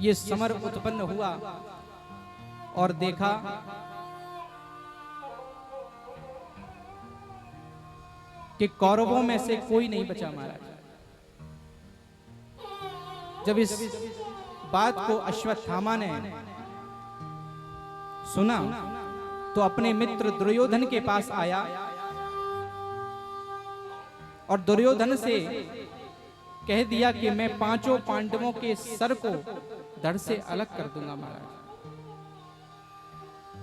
ये समर उत्पन्न हुआ और देखा कि कौरवों में से कोई नहीं बचा महाराज। जब इस बात को अश्वत्थामा ने सुना तो अपने मित्र दुर्योधन के पास आया और दुर्योधन से कह दिया कि मैं पांचों पांडवों के सर को धड़ से अलग कर दूंगा महाराज।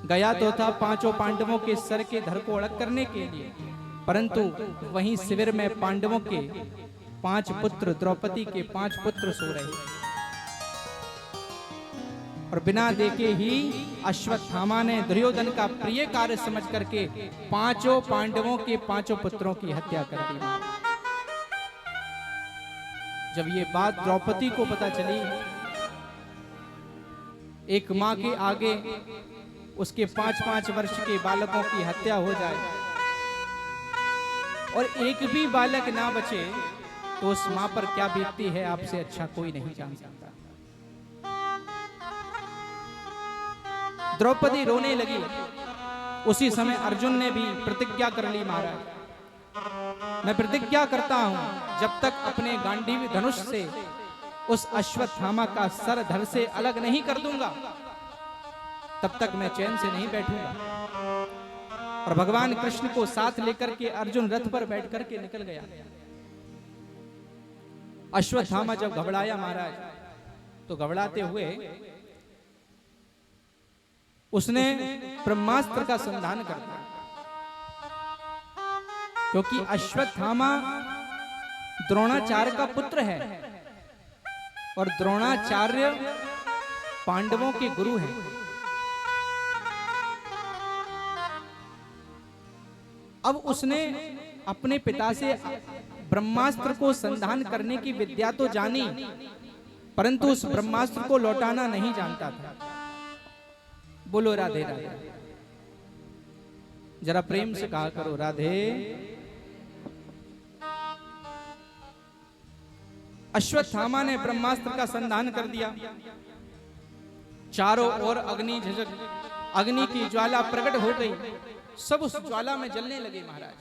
गया तो था पांचों पांडवों के सर के धड़ को अलग करने के लिए, परंतु वहीं शिविर में पांडवों के 5 पुत्र, द्रौपदी के 5 पुत्र सो रहे और बिना देखे ही अश्वत्थामा ने दुर्योधन का प्रिय कार्य समझ करके पांचों पांडवों के 5 पुत्रों की हत्या कर दी। जब ये बात द्रौपदी को पता चली, एक मां के आगे उसके 5-5 वर्ष के बालकों की हत्या हो जाए और एक भी बालक ना बचे, तो उस मां पर क्या बीतती है आपसे अच्छा कोई नहीं जान सकता। द्रौपदी रोने लगी। उसी समय अर्जुन ने भी प्रतिज्ञा कर ली, महाराज मैं प्रतिज्ञा करता हूं जब तक अपने गांडीव धनुष से उस अश्वत्थामा का सर धड़ से अलग नहीं कर दूंगा तब तक मैं चैन से नहीं बैठूंगा। और भगवान कृष्ण को साथ लेकर के अर्जुन रथ पर बैठ करके निकल गया। अश्वत्थामा जब घबराया महाराज, तो घबराते हुए उसने ब्रह्मास्त्र का संधान कर दिया, क्योंकि अश्वत्थामा द्रोणाचार्य का पुत्र है और द्रोणाचार्य पांडवों के गुरु हैं। अब उसने अपने पिता से ब्रह्मास्त्र को संधान करने की विद्या तो जानी, परंतु उस ब्रह्मास्त्र को लौटाना नहीं जानता था। बोलो राधे राधे। जरा प्रेम से कहा करो राधे। अश्वत्थामा ने ब्रह्मास्त्र का संधान कर दिया। चारों ओर अग्नि झिझक, अग्नि की ज्वाला प्रकट हो गई। सब उस ज्वाला में जलने लगे महाराज।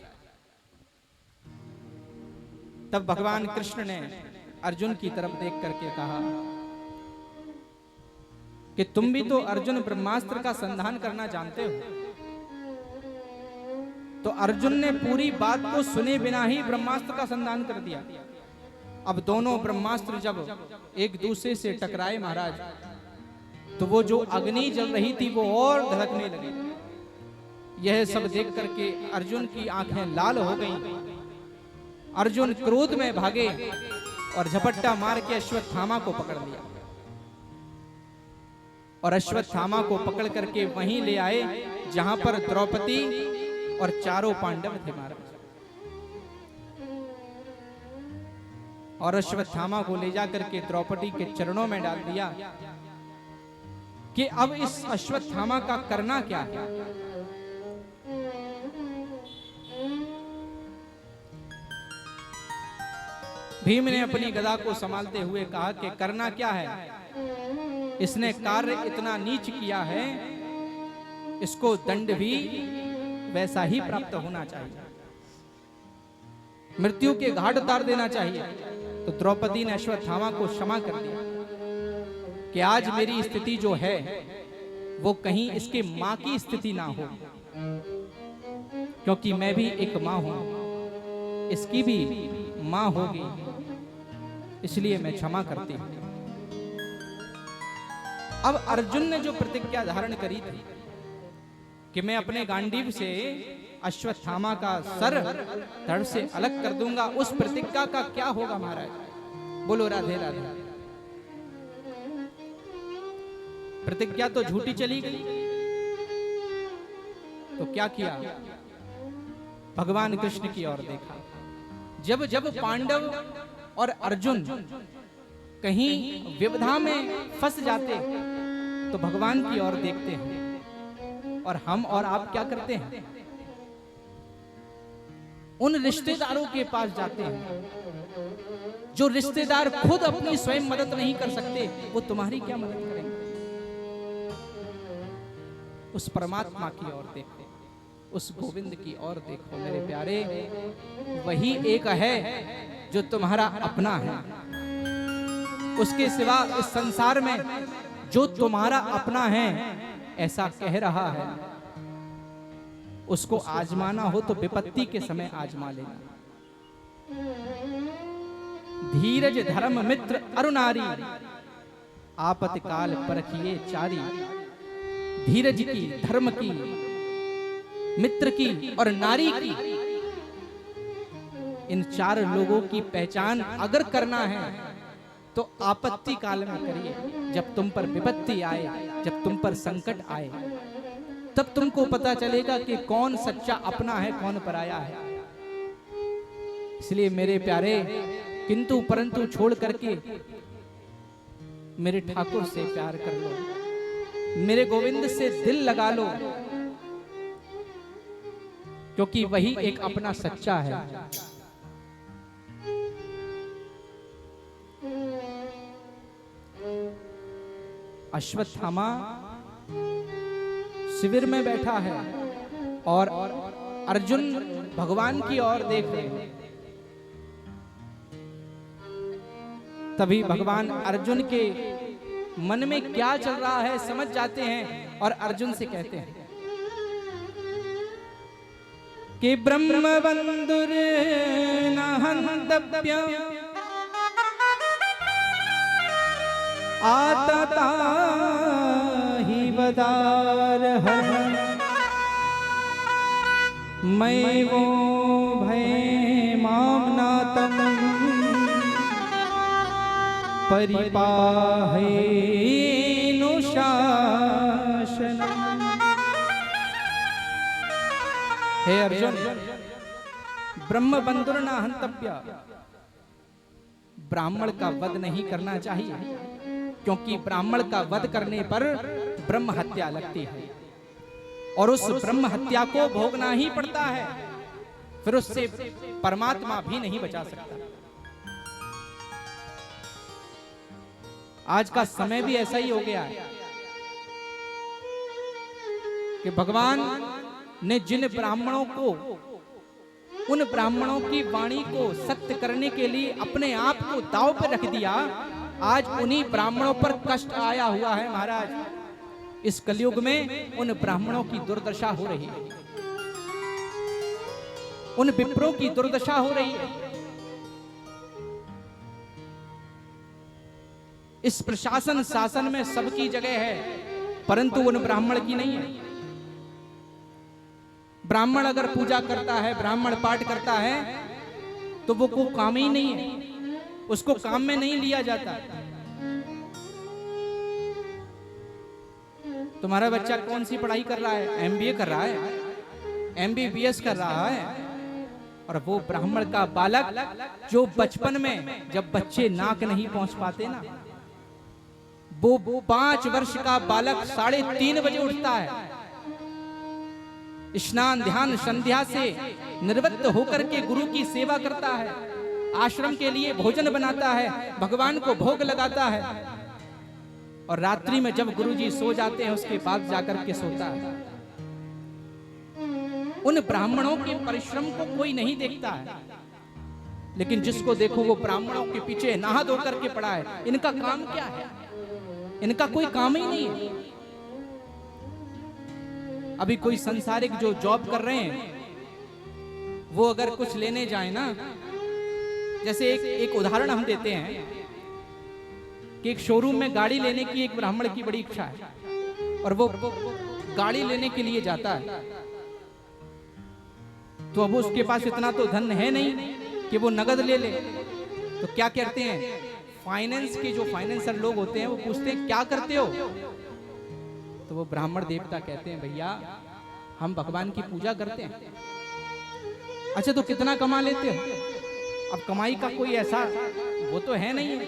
तब भगवान कृष्ण ने अर्जुन की तरफ देख करके कहा कि तुम भी तो अर्जुन ब्रह्मास्त्र का संधान करना जानते हो। तो अर्जुन ने पूरी बात को सुने बिना ही ब्रह्मास्त्र का संधान कर दिया। अब दोनों ब्रह्मास्त्र जब एक दूसरे से टकराए महाराज, तो वो जो अग्नि जल रही थी वो और धड़कने लगी। यह सब देख करके अर्जुन की आंखें लाल हो गईं। अर्जुन क्रोध में भागे और झपट्टा मार के अश्वत्थामा को पकड़ लिया और अश्वत्थामा को पकड़ करके वहीं ले आए जहां पर द्रौपदी और चारों पांडव थे महाराज। और अश्वत्थामा को ले जाकर के द्रौपदी के चरणों में डाल दिया कि अब इस अश्वत्थामा का करना क्या है। भीम ने अपनी गदा को संभालते हुए कहा कि करना क्या है, इसने कार्य इतना नीच किया है, इसको दंड भी वैसा ही प्राप्त होना चाहिए, मृत्यु के घाट उतार देना चाहिए। तो द्रौपदी ने अश्वत्थामा को क्षमा कर दिया कि आज मेरी स्थिति जो है वो कहीं इसके मां की स्थिति ना हो, क्योंकि मैं भी एक मां हूं, इसकी भी मां होगी, इसलिए मैं क्षमा करती हूं। अब अर्जुन ने जो प्रतिज्ञा धारण करी थी कि मैं अपने गांडीव से अश्वत्थामा का सर धड़ से अलग कर दूंगा, उस प्रतिज्ञा का क्या होगा महाराज? बोलो राधे राधे। प्रतिज्ञा तो झूठी चली गई। तो क्या किया? भगवान कृष्ण की ओर देखा। जब जब पांडव और अर्जुन कहीं विविधा में फंस जाते तो भगवान की ओर देखते हैं, और हम और आप क्या करते हैं? उन रिश्तेदारों के पास जाते हैं जो रिश्तेदार खुद अपनी स्वयं मदद नहीं कर सकते, वो तुम्हारी क्या मदद करेंगे? उस परमात्मा की ओर देखो, उस गोविंद की ओर देखो मेरे प्यारे। वही एक है जो तुम्हारा अपना है। उसके सिवा इस संसार में जो तुम्हारा अपना है ऐसा कह रहा है, उसको आजमाना हो तो विपत्ति के समय आजमा लेना। धीरज धर्म मित्र अरुणारी, आपत्ति काल परखिए चारी। धीरज की, धर्म की, मित्र की और नारी की, इन चार लोगों की पहचान अगर करना है तो आपत्ति काल में करिए। जब तुम पर विपत्ति आए, जब तुम पर संकट आए, तब तुमको पता चलेगा कि कौन सच्चा अपना है, कौन पराया है। इसलिए मेरे प्यारे, किंतु परंतु छोड़ करके मेरे ठाकुर से प्यार कर लो, मेरे गोविंद से दिल लगा लो, क्योंकि वही एक अपना सच्चा है। अश्वत्थामा शिविर में बैठा है और अर्जुन भगवान की ओर देख रहे हैं। तभी भगवान अर्जुन के मन में क्या चल रहा है समझ जाते हैं और अर्जुन से कहते हैं कि ब्रह्म बंधुर न हन्तव्य आतता ही वदार हर मैं वो भय मामनातम परिपाहेनु शासनम। हे अर्जुन, ब्रह्म बंधुर न हन्तव्य, ब्राह्मण का वध नहीं करना चाहिए, क्योंकि ब्राह्मण का वध करने पर ब्रह्म हत्या लगती है और उस ब्रह्म हत्या को भोगना ही पड़ता है, फिर उससे परमात्मा भी नहीं बचा सकता। आज का समय भी ऐसा ही हो गया है कि भगवान ने जिन ब्राह्मणों को, उन ब्राह्मणों की वाणी को सत्य करने के लिए अपने आप को दांव पर रख दिया, आज उन्हीं ब्राह्मणों पर कष्ट आया हुआ है। महाराज, इस कलयुग में उन ब्राह्मणों की दुर्दशा हो रही है, उन विप्रों की दुर्दशा हो रही है। इस प्रशासन शासन में सबकी जगह है, परंतु उन ब्राह्मण की नहीं है। ब्राह्मण अगर पूजा करता है, ब्राह्मण पाठ करता है, तो वो को काम ही नहीं है, उसको काम में नहीं लिया जाता। तुम्हारा बच्चा कौन सी पढ़ाई कर रहा है? एमबीए कर रहा है, एमबीबीएस कर रहा है, और वो ब्राह्मण का बालक जो बचपन में, जब बच्चे नाक नहीं पहुंच पाते ना, वो 5 वर्ष का बालक 3:30 बजे उठता है, स्नान ध्यान संध्या से निवृत्त होकर के गुरु की सेवा करता है, आश्रम के लिए भोजन बनाता है, भगवान को भोग लगाता है, और रात्रि में जब गुरुजी सो जाते हैं उसके बाद जाकर के सोता है। उन ब्राह्मणों के परिश्रम को कोई नहीं देखता है, लेकिन जिसको देखो वो ब्राह्मणों के पीछे नहा धो करके पड़ा है। इनका काम क्या है? इनका कोई काम ही नहीं है। अभी कोई संसारिक जो जॉब कर रहे हैं, वो अगर कुछ लेने जाए ना, जैसे एक उदाहरण हम देते हैं कि एक शोरूम में गाड़ी लेने की एक ब्राह्मण की बड़ी इच्छा है और वो गाड़ी लेने के लिए जाता है, तो अब उसके पास इतना तो धन है नहीं कि वो नगद ले ले। तो क्या कहते हैं, फाइनेंस के जो फाइनेंसर लोग होते हैं वो पूछते हैं क्या करते हो, तो वो ब्राह्मण देवता कहते हैं भैया हम भगवान की पूजा करते हैं। अच्छा तो कितना कमा लेते हो? अब कमाई का कोई ऐसा वो तो है नहीं,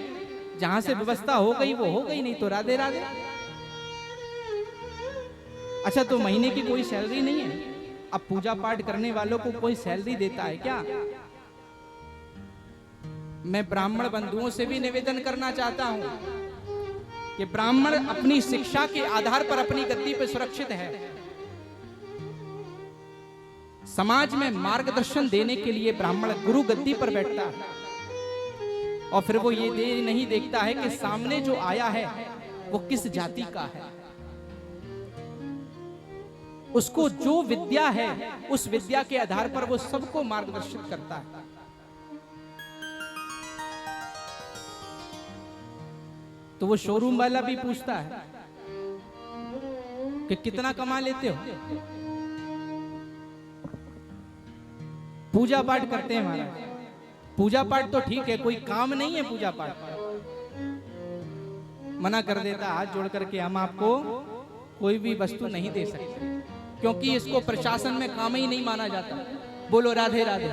जहां से व्यवस्था हो गई वो हो गई, नहीं तो राधे राधे। अच्छा तो महीने की कोई सैलरी नहीं है? अब पूजा पाठ करने वालों को कोई सैलरी देता है क्या? मैं ब्राह्मण बंधुओं से भी निवेदन करना चाहता हूं कि ब्राह्मण अपनी शिक्षा के आधार पर अपनी गद्दी पर सुरक्षित है। समाज में मार्गदर्शन देने के लिए ब्राह्मण गुरु गद्दी पर बैठता है और फिर वो ये नहीं देखता है कि सामने जो आया है वो किस जाति का है। उसको जो विद्या है उस विद्या के आधार पर वो सबको मार्गदर्शित करता है। तो वो शोरूम वाला भी पूछता है कि कितना कमा लेते हो। पूजा पाठ करते हैं महाराज। पूजा पाठ तो ठीक है, कोई काम नहीं है पूजा पाठ। मना कर देता हाथ जोड़ करके, हम आपको कोई भी वस्तु नहीं दे सकते क्योंकि इसको प्रशासन में काम ही नहीं माना जाता। बोलो राधे राधे।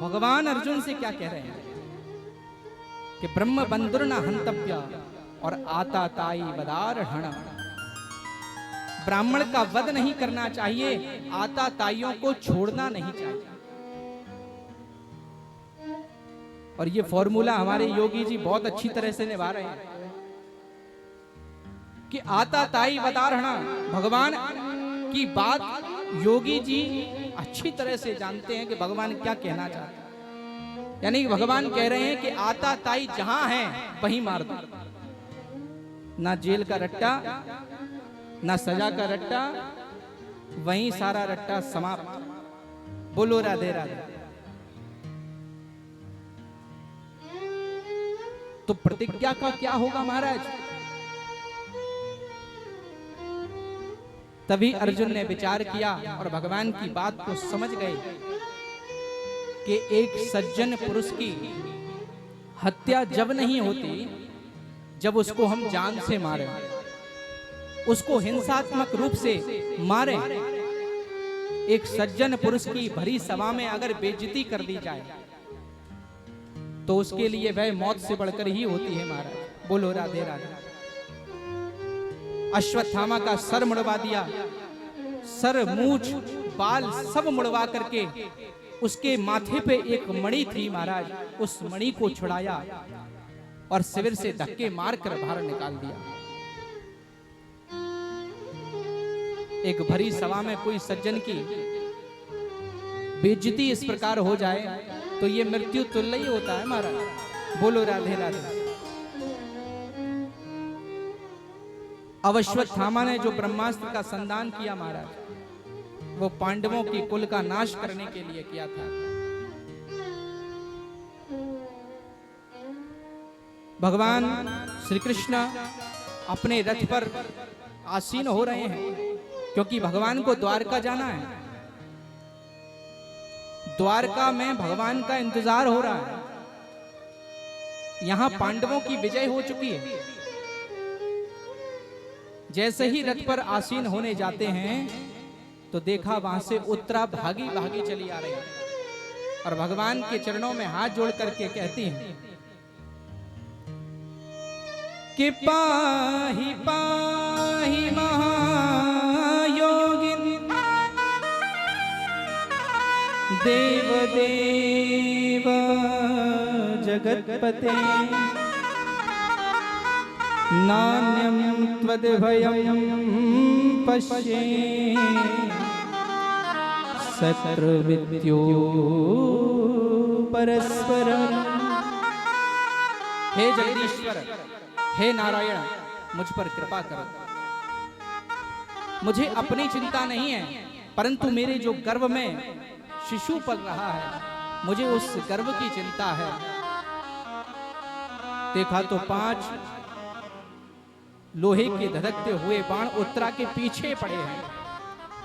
भगवान अर्जुन से क्या कह रहे हैं कि ब्रह्म बंधुर न हंतव्य और आता ताई वदारहण। ब्राह्मण का वध नहीं करना चाहिए, आता ताइयों को छोड़ना नहीं चाहिए। और ये फॉर्मूला हमारे योगी जी बहुत अच्छी तरह से निभा रहे हैं कि आता ताई वदारहण। भगवान की बात योगी जी अच्छी तरह से जानते हैं कि भगवान क्या कहना चाहते हैं। यानी भगवान कह रहे हैं कि आता ताई जहां है वहीं मार दो। ना जेल का रट्टा, ना सजा का रट्टा, वहीं सारा रट्टा समाप्त। बोलो राधे राधे। तो प्रतिज्ञा का क्या होगा महाराज? तभी अर्जुन ने विचार किया और भगवान की बात को समझ गए कि एक सज्जन पुरुष की हत्या जब नहीं होती जब उसको हम जान से मारें, उसको हिंसात्मक रूप से मारें। एक सज्जन पुरुष की भरी सभा में अगर बेइज्जती कर दी जाए तो उसके लिए वह मौत से बढ़कर ही होती है महाराज। बोलो राधे राधे। अश्वत्थामा का सर मुड़वा दिया, सर मूछ बाल सब मुड़वा करके उसके माथे पे एक मणि थी महाराज, उस मणि को छुड़ाया और शिविर से धक्के मारकर बाहर निकाल दिया। एक भरी सभा में कोई सज्जन की बेइज्जती इस प्रकार हो जाए तो ये मृत्यु तुल्य ही होता है महाराज। बोलो राधे राधे। अश्वत्थामा ने जो ब्रह्मास्त्र का संधान किया महाराज, वो पांडवों की कुल का नाश करने के लिए किया था। भगवान श्री कृष्ण अपने रथ पर आसीन हो रहे हैं क्योंकि भगवान को द्वारका जाना है। द्वारका में भगवान का इंतजार हो रहा है। यहां पांडवों की विजय हो चुकी है। जैसे ही रथ पर आसीन होने जाते हैं तो देखा वहां से उत्तरा भागी भागी चली आ रही है और भगवान के चरणों में हाथ जोड़ करके कहती हैं कि पाहि पाहि महायोगिन देव देव जगतपते नान्यं त्वद्भयं पश्ये शत्रुविद्यो परस्परम्। हे जगदीश्वर, हे नारायण, मुझ पर कृपा करो। मुझे अपनी चिंता नहीं है, परंतु मेरे जो गर्भ में शिशु पल रहा है, मुझे उस गर्भ की चिंता है। देखा तो 5 लोहे के धधकते हुए बाण उत्तरा के पीछे पड़े हैं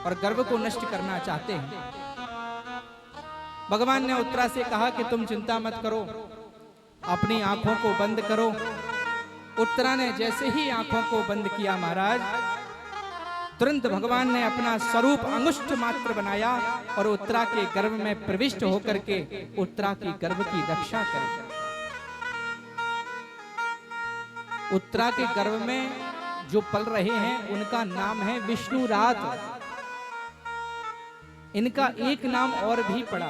और गर्भ को नष्ट करना चाहते हैं। भगवान ने उत्तरा से कहा कि तुम चिंता मत करो, अपनी आंखों को बंद करो। उत्तरा ने जैसे ही आंखों को बंद किया महाराज, तुरंत भगवान ने अपना स्वरूप अंगुष्ठ मात्र बनाया और उत्तरा के गर्भ में प्रविष्ट होकर के उत्तरा की गर्भ की रक्षा कर। उत्तरा के गर्भ में जो पल रहे हैं उनका नाम है विष्णुरात। इनका एक नाम और भी पड़ा।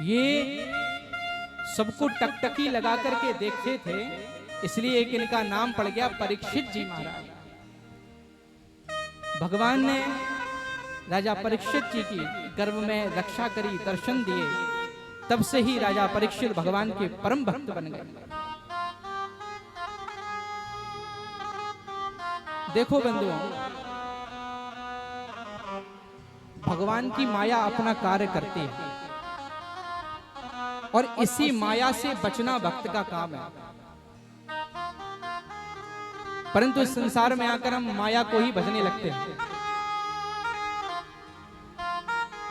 ये सबको टकटकी लगा करके देखते थे, इसलिए एक इनका नाम पड़ गया परीक्षित जी महाराज। भगवान ने राजा परीक्षित जी की गर्भ में रक्षा करी, दर्शन दिए, तब से ही राजा परीक्षित भगवान के परम भक्त बन गए। देखो बंधुओं, भगवान की माया अपना कार्य करती है और इसी माया से बचना भक्त का काम है। परंतु इस संसार में आकर हम माया को ही भजने लगते हैं।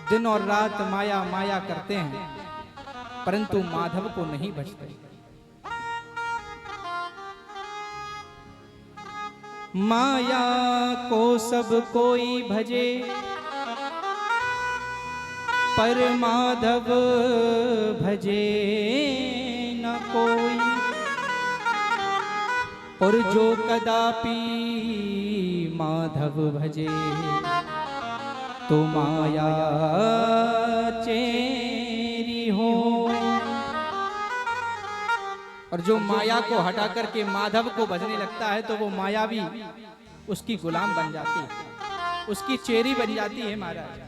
दिन और रात माया माया करते हैं, परंतु माधव को नहीं भजते। माया को सब कोई भजे, पर माधव भजे न कोई। और जो कदापि माधव भजे, तो माया चेरी हो। और जो माया को हटा करके माधव को भजने लगता है, तो वो माया भी उसकी गुलाम बन जाती है, उसकी चेरी बन जाती है महाराज।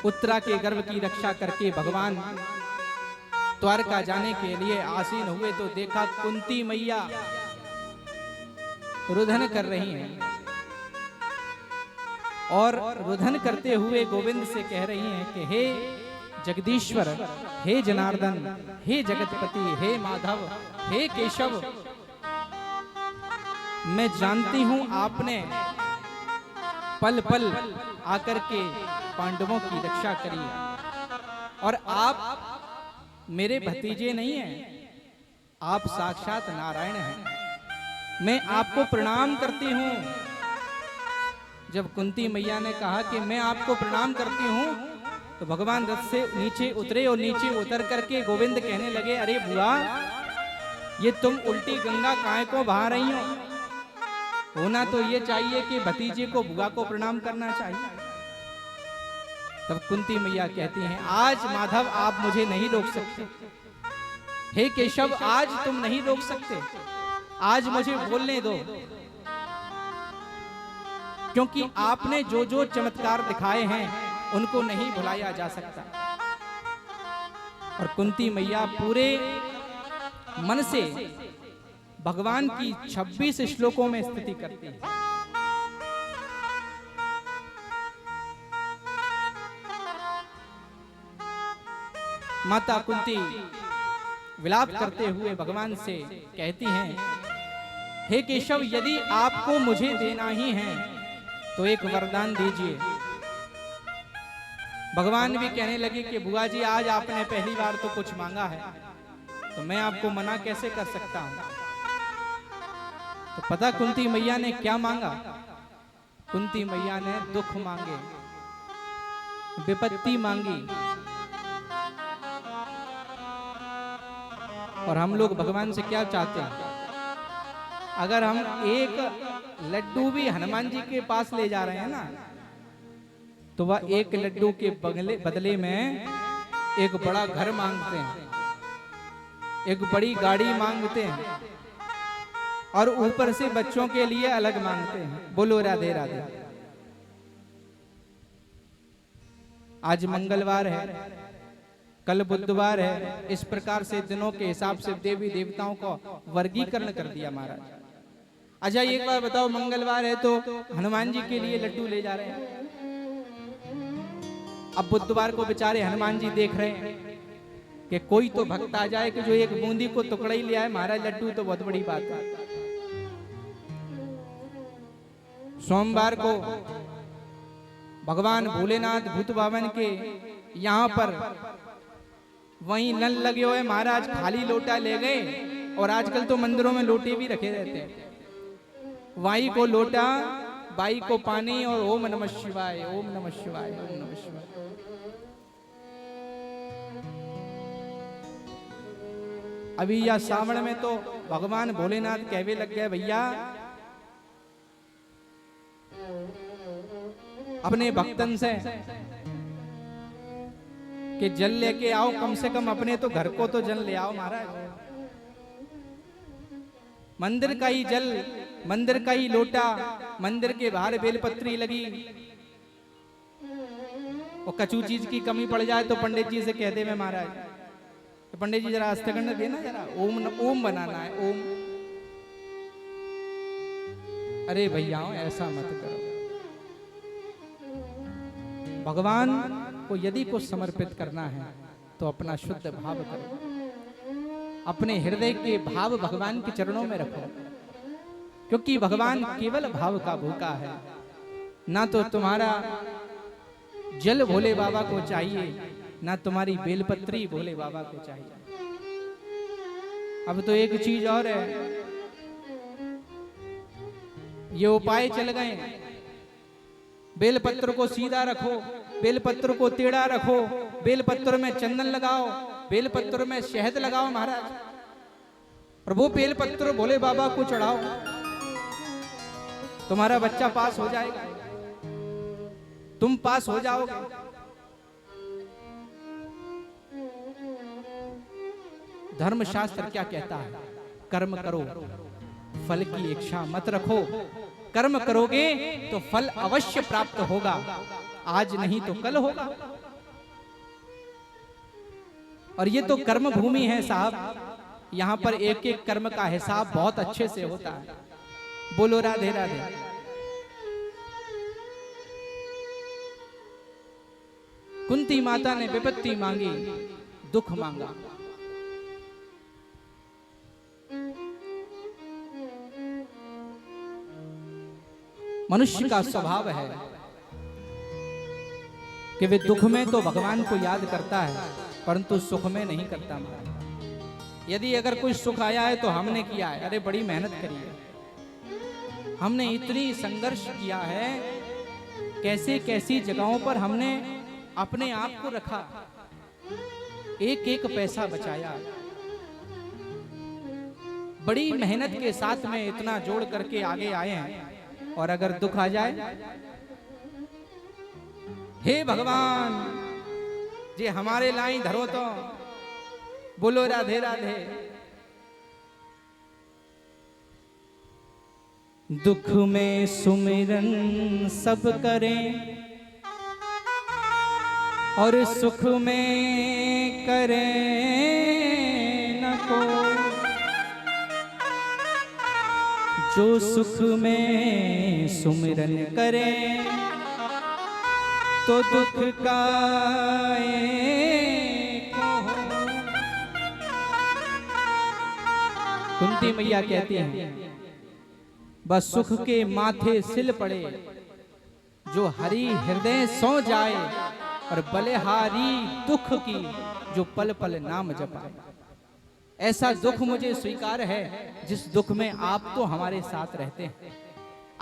उत्तरा के गर्भ की रक्षा करके भगवान द्वारका जाने के लिए आसीन हुए, तो देखा कुंती मैया रुदन कर रही हैं और रुदन करते हुए गोविंद से कह रही हैं कि हे जगदीश्वर, हे जनार्दन, हे जगतपति, हे माधव, हे केशव, मैं जानती हूं आपने पल पल आकर के पांडवों की रक्षा करी है और आप मेरे भतीजे नहीं हैं, आप साक्षात नारायण हैं। मैं आपको प्रणाम करती हूं। जब कुंती मैया ने कहा कि मैं आपको प्रणाम करती हूं, तो भगवान रथ से नीचे उतरे और नीचे उतर करके गोविंद कहने लगे, अरे बुआ, ये तुम उल्टी गंगा काहे को बहा रही हो? होना तो ये चाहिए कि भतीजे को बुआ को प्रणाम करना चाहिए। तब कुंती मैया कहती हैं, आज माधव आप मुझे नहीं रोक सकते, हे केशव आज तुम नहीं रोक सकते, आज मुझे बोलने दो, क्योंकि आपने जो जो चमत्कार दिखाए हैं उनको नहीं भुलाया जा सकता। और कुंती मैया पूरे मन से भगवान की 26 श्लोकों में स्तुति करती है। माता कुंती विलाप करते हुए भगवान से कहती हैं, हे केशव, यदि आपको मुझे देना ही है तो एक वरदान दीजिए। भगवान भी कहने लगे कि बुआ जी, आज आपने पहली बार तो कुछ मांगा है, तो मैं आपको मना कैसे कर सकता हूं। तो पता कुंती मैया ने क्या मांगा? कुंती मैया ने दुख मांगे, विपत्ति मांगी। और हम लोग भगवान से क्या चाहते हैं? अगर हम एक लड्डू भी हनुमान जी के पास ले जा रहे हैं ना, तो वह एक लड्डू के बदले में एक बड़ा घर मांगते हैं, एक बड़ी गाड़ी मांगते हैं और ऊपर से बच्चों के लिए अलग मांगते हैं। बोलो राधे राधे। आज मंगलवार है, कल बुधवार है, इस प्रकार से दिनों के हिसाब से देवी देवताओं का वर्गीकरण कर दिया महाराज। अच्छा एक बार बताओ, मंगलवार है तो हनुमान जी के लिए लड्डू ले जा रहे हैं, अब बुधवार को बेचारे हनुमान जी देख रहे हैं कि कोई तो भक्त आ जाए कि जो एक बूंदी को टुकड़ा ही ले आए, महाराज लड्डू तो बहुत बड़ी बात है। सोमवार को भगवान भोलेनाथ भूत भवन के यहाँ पर वहीं नल लगे हुए महाराज खाली लोटा ले गए, और आजकल तो मंदिरों में लोटे भी रखे रहते हैं। वाई को लोटा, बाई को पानी, और ओम नमः शिवाय, ओम नमः शिवाय, ओम नमः शिवाय। अभी या श्रावण में तो भगवान भोलेनाथ कहवे लग गए, भैया अपने भक्तन से कि जल लेके आओ, कम से कम अपने तो घर को तो जल ले आओ महाराज। मंदिर का ही जल, मंदिर का ही लोटा, मंदिर के बाहर बेलपत्री लगी, और कचू चीज की कमी पड़ जाए तो पंडित जी से कह दे मैं महाराज, तो पंडित जी जरा हस्तगंड देना, जरा ओम ओम बनाना है, ओम। अरे भैया ऐसा मत करो। भगवान को यदि कुछ समर्पित करना है तो अपना शुद्ध भाव करो, अपने हृदय के भाव भगवान के चरणों में रखो, क्योंकि भगवान केवल भाव का भूखा है। ना तो तुम्हारा जल भोले बाबा को चाहिए, ना तुम्हारी बेलपत्री भोले बाबा को चाहिए। अब तो एक चीज और है, ये उपाय चल गए, बेलपत्र को सीधा रखो, बेलपत्र को टेढ़ा रखो, बेलपत्र में चंदन लगाओ, बेलपत्र में शहद लगाओ महाराज, और वो बेलपत्र भोले बाबा को चढ़ाओ, तुम्हारा बच्चा पास हो जाएगा, तुम पास हो जाओगे। धर्मशास्त्र क्या कहता है? कर्म करो, फल की इच्छा मत रखो। कर्म करोगे तो फल अवश्य प्राप्त होगा, आज नहीं तो कल होगा। और ये तो कर्म भूमि है साहब, यहां पर एक एक कर्म का हिसाब बहुत अच्छे से होता है। बोलो राधे राधे। कुंती माता ने विपत्ति मांगी, दुख मांगा। मनुष्य का स्वभाव है कि वे दुख में तो भगवान को याद करता है, परंतु सुख में नहीं करता। यदि अगर कोई सुख आया है तो हमने किया है, अरे बड़ी मेहनत करी है, हमने इतनी संघर्ष किया है, कैसे कैसी जगहों पर हमने अपने आप को रखा, एक एक पैसा बचाया, बड़ी मेहनत के साथ में इतना जोड़ करके आगे आए हैं। और अगर दुख आ जाए, हे भगवान जे हमारे लाई धरो तो। बोलो राधे राधे। दुख में सुमिरन सब करें और सुख में करें न को, जो सुख में सुमिरन करे तो दुख का को। कुंती मैया कहती हैं, बस सुख के माथे सिल पड़े, जो हरि हृदय सो जाए, और बलिहारी दुख की जो पल पल नाम जपाए। ऐसा दुख मुझे स्वीकार है जिस दुख में आप तो हमारे साथ रहते हैं,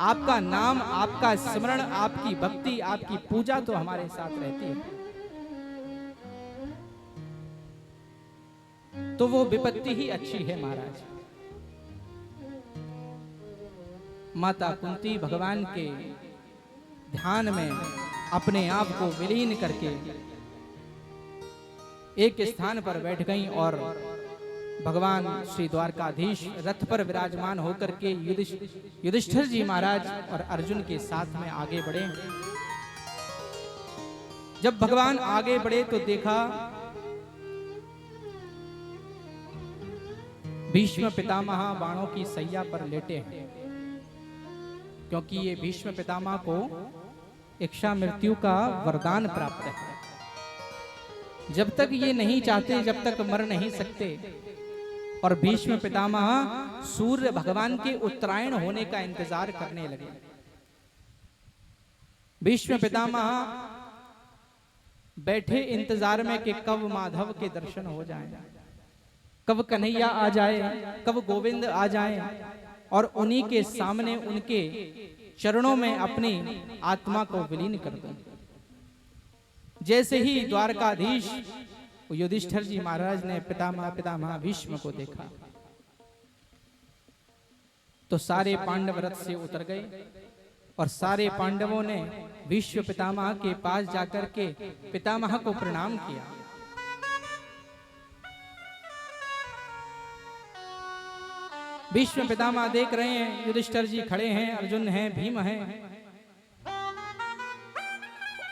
आपका नाम, आपका स्मरण, आपकी भक्ति, आपकी पूजा तो हमारे साथ रहती है। तो वो विपत्ति ही अच्छी है महाराज। माता कुंती भगवान के ध्यान में अपने आप को विलीन करके एक स्थान पर बैठ गईं और भगवान श्री द्वारकाधीश रथ पर विराजमान होकर के युधिष्ठिर जी महाराज और अर्जुन के साथ में आगे बढ़े। जब भगवान आगे बढ़े तो देखा भीष्म पितामह बाणों की सैया पर लेटे हैं, क्योंकि ये भीष्म पितामह को इच्छा मृत्यु का वरदान प्राप्त है। जब तक ये नहीं चाहते, जब तक मर नहीं सकते। और भीष्म पितामह सूर्य भगवान के उत्तरायण होने का इंतजार करने लगे। भीष्म पितामह बैठे इंतजार में कि कब माधव के दर्शन हो जाएं, कब कन्हैया आ जाए, कब गोविंद आ जाए, और उन्हीं के सामने उनके चरणों में अपनी आत्मा को विलीन कर दूं। जैसे ही द्वारकाधीश युधिष्ठिर जी महाराज ने पितामह भीष्म को देखा तो सारे पांडव रथ से उतर गए और सारे पांडवों ने विश्व पितामह के पास जाकर के पितामह को प्रणाम किया। विश्व पितामह देख रहे हैं युधिष्ठिर जी खड़े हैं, अर्जुन हैं, भीम हैं,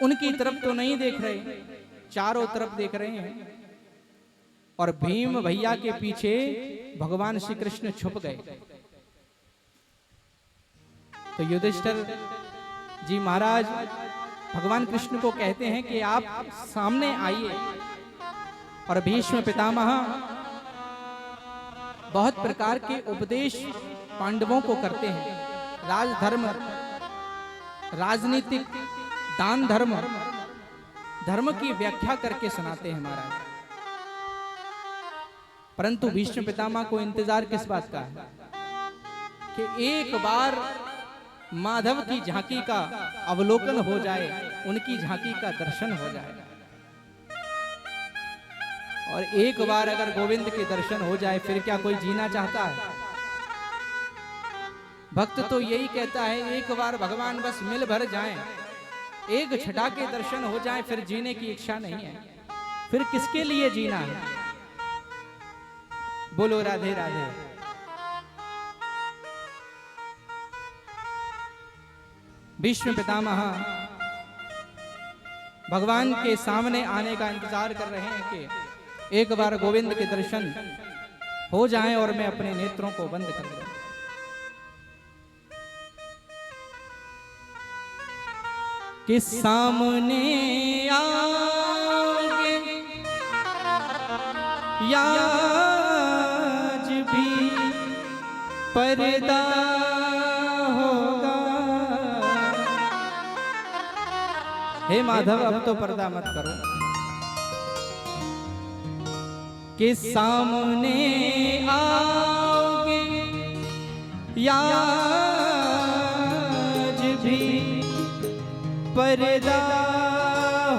उनकी तरफ तो नहीं देख रहे, चारों तरफ देख रहे हैं। और भीम भैया के पीछे भगवान श्री कृष्ण छुप गए। तो युधिष्ठिर जी महाराज भगवान कृष्ण को कहते हैं कि आप सामने आइए। और भीष्म पितामह बहुत प्रकार के उपदेश पांडवों को करते हैं, राजधर्म, राजनीतिक, दान धर्म, धर्म की व्याख्या करके सुनाते हैं महाराज। परंतु भीष्म पितामह को इंतजार किस बात का है कि एक बार माधव की झांकी का अवलोकन हो जाए, उनकी झांकी का दर्शन हो जाए। और एक बार अगर गोविंद के दर्शन हो जाए फिर क्या कोई जीना चाहता है? भक्त तो यही कहता है एक बार भगवान बस मिल भर जाएं, एक छटा के दर्शन हो जाए, फिर जीने की इच्छा नहीं है। फिर किसके लिए जीना है? बोलो राधे राधे। भीष्म पितामह भगवान के सामने आने का इंतजार कर रहे हैं कि एक बार गोविंद के दर्शन हो जाएं और मैं अपने नेत्रों को बंद कर दूं। कि सामने आओगे याज भी पर्दा होगा। हे माधव अब तो पर्दा मत करो। कि सामने आओगे याज भी पर्दा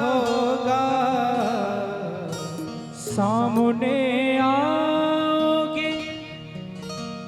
होगा। सामने